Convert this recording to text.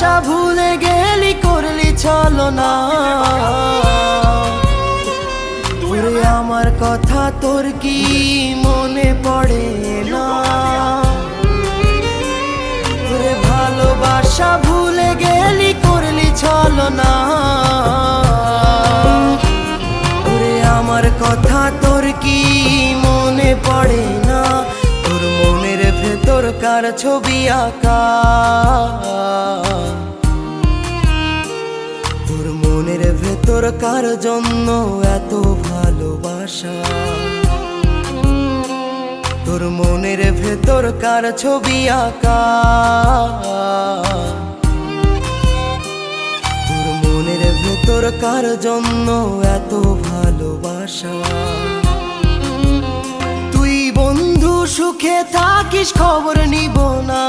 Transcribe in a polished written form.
ভালোবাসা ভুলে গেলি করলি ছলনা। ওরে আমার কথা তোর কি মনে পড়ে না? ওরে ভালোবাসা ভুলে গেলি করলি ছলনা। ওরে আমার কথা তোর কি মনে পড়ে না? তোর মনের ভেতর কার ছবি আঁকা? তোর মনের ভেতর কার জন্য এত ভালোবাসা? তোর মনের ভেতর কার ছবি আঁকা? তোর মনের ভেতর কার জন্য এত ভালোবাসা? তুই বন্ধু সুখে থাকিস খবর নিব না।